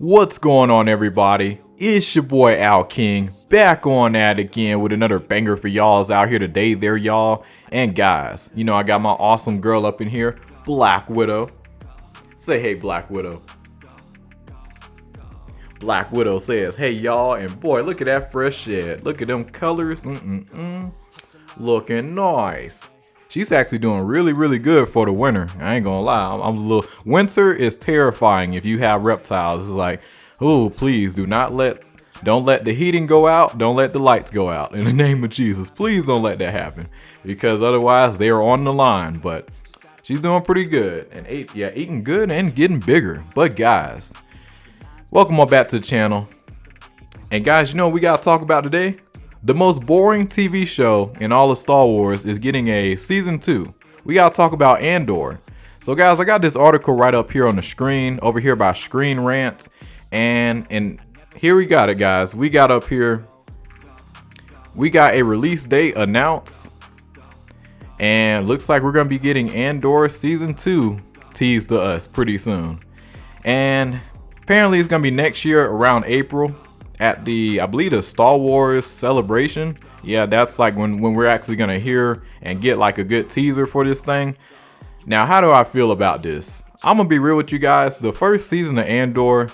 What's going on, everybody? It's your boy Al King, back on that again with another banger for y'all's out here today there, y'all. And guys, I got my awesome girl up in here, Black Widow. Say hey, Black Widow. Black Widow says, hey y'all, and boy, look at that fresh shed. Look at them colors, looking nice. She's actually doing really good for the winter. I ain't gonna lie. I'm a little. Winter is terrifying if you have reptiles. It's like, oh, please don't let the heating go out. Don't let the lights go out. In the name of Jesus, please don't let that happen, because otherwise they are on the line. But she's doing pretty good and eating good and getting bigger. But guys, welcome on back to the channel. And guys, what we gotta talk about today? The most boring TV show in all of Star Wars is getting a season 2. We gotta talk about Andor. So guys, I got this article right up here on the screen, over here by Screen Rant, and here we got it, guys. We got up here, we got a release date announced, and looks like we're gonna be getting Andor season 2 teased to us pretty soon. And apparently it's gonna be next year around April, at I believe the Star Wars Celebration. Yeah, that's like when we're actually gonna hear and get like a good teaser for this thing. Now, how do I feel about this? I'm gonna be real with you guys. The first season of Andor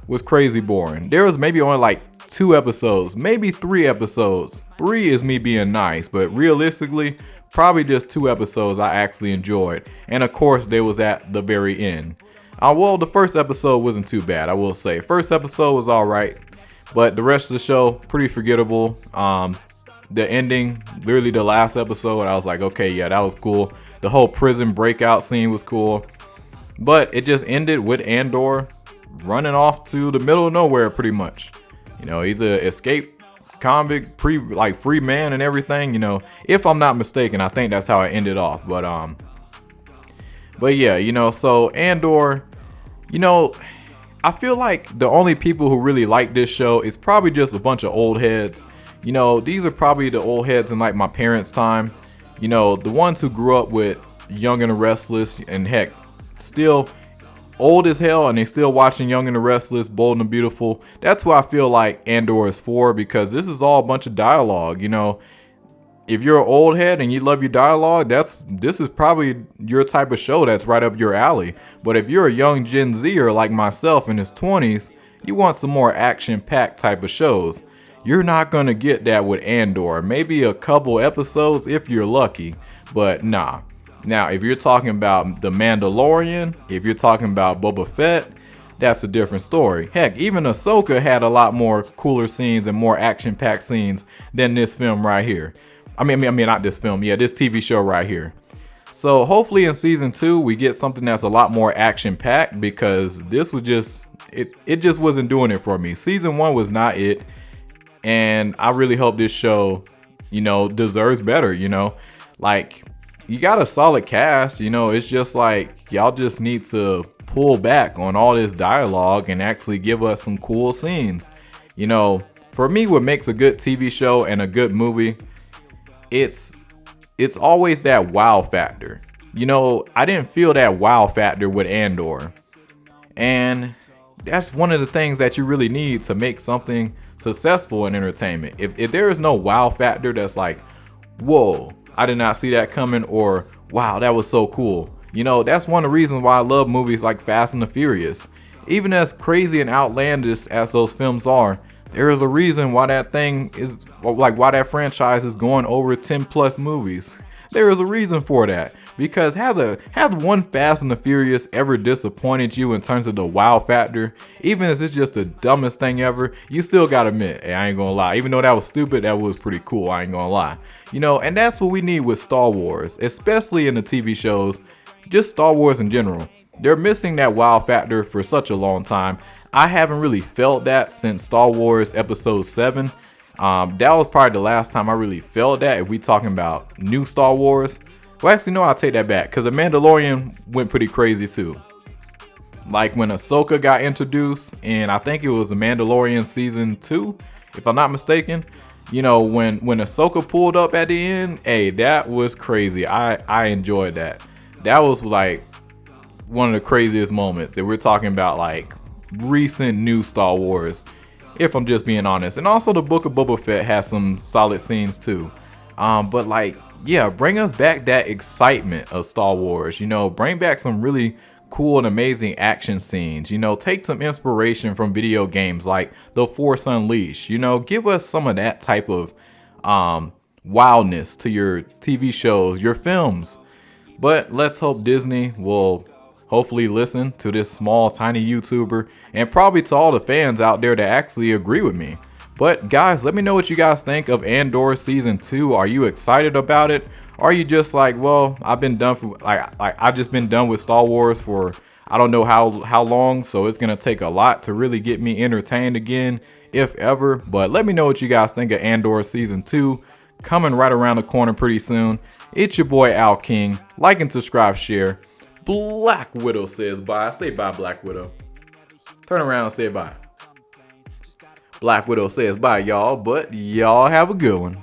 was crazy boring. There was maybe only like 2 episodes, maybe 3 episodes. 3 is me being nice, but realistically, probably just 2 episodes I actually enjoyed. And of course, they was at the very end. Well, the first episode wasn't too bad, I will say. First episode was all right. But the rest of the show, pretty forgettable. The ending, literally the last episode, I was like, okay, yeah, that was cool. The whole prison breakout scene was cool. But it just ended with Andor running off to the middle of nowhere, pretty much. He's a escaped convict, free man and everything. If I'm not mistaken, I think that's how it ended off. But yeah, so Andor, I feel like the only people who really like this show is probably just a bunch of old heads. These are probably the old heads in like my parents' time. The ones who grew up with Young and the Restless, and heck, still old as hell, and they still watching Young and the Restless, Bold and the Beautiful. That's who I feel like Andor is for, because this is all a bunch of dialogue. If you're an old head and you love your dialogue, this is probably your type of show that's right up your alley. But if you're a young Gen Zer like myself in his 20s, you want some more action-packed type of shows. You're not going to get that with Andor. Maybe a couple episodes if you're lucky, but nah. Now, if you're talking about The Mandalorian, if you're talking about Boba Fett, that's a different story. Heck, even Ahsoka had a lot more cooler scenes and more action-packed scenes than this film right here. I mean, not this film. Yeah, this TV show right here. So hopefully in season 2, we get something that's a lot more action packed, because this was just, it just wasn't doing it for me. Season 1 was not it. And I really hope this show, deserves better, like, you got a solid cast, it's just like, y'all just need to pull back on all this dialogue and actually give us some cool scenes. For me, what makes a good TV show and a good movie, it's always that wow factor. I didn't feel that wow factor with Andor, and that's one of the things that you really need to make something successful in entertainment. If there is no wow factor that's like, whoa, I did not see that coming, or wow, that was so cool. That's one of the reasons why I love movies like Fast and the Furious. Even as crazy and outlandish as those films are, there is a reason why that thing is, like, why that franchise is going over 10 plus movies. There is a reason for that. Because has one Fast and the Furious ever disappointed you in terms of the wow factor? Even if it's just the dumbest thing ever, you still gotta admit, hey, I ain't gonna lie. Even though that was stupid, that was pretty cool. I ain't gonna lie. And that's what we need with Star Wars, especially in the TV shows, just Star Wars in general. They're missing that wow factor for such a long time. I haven't really felt that since Star Wars Episode 7. That was probably the last time I really felt that, if we talking about new Star Wars. Well, actually, no, I'll take that back, because The Mandalorian went pretty crazy too. Like when Ahsoka got introduced, and I think it was The Mandalorian Season 2, if I'm not mistaken. When Ahsoka pulled up at the end, hey, that was crazy. I enjoyed that. That was like one of the craziest moments. If we're talking about like recent new Star Wars, if I'm just being honest. And also the Book of Boba Fett has some solid scenes too. But like, yeah, bring us back that excitement of Star Wars. You know, bring back some really cool and amazing action scenes. You know, take some inspiration from video games like The Force Unleashed. You know, give us some of that type of wildness to your TV shows, your films. But let's hope Disney will hopefully listen to this small, tiny YouTuber, and probably to all the fans out there that actually agree with me. But guys, let me know what you guys think of Andor Season 2. Are you excited about it? Or are you just like, well, I've been done for I've just been done with Star Wars for I don't know how long, so it's gonna take a lot to really get me entertained again, if ever. But let me know what you guys think of Andor Season 2, coming right around the corner pretty soon. It's your boy Al King. Like and subscribe, share. Black Widow says bye. Say bye, Black Widow. Turn around and say bye. Black Widow says bye, y'all, but y'all have a good one.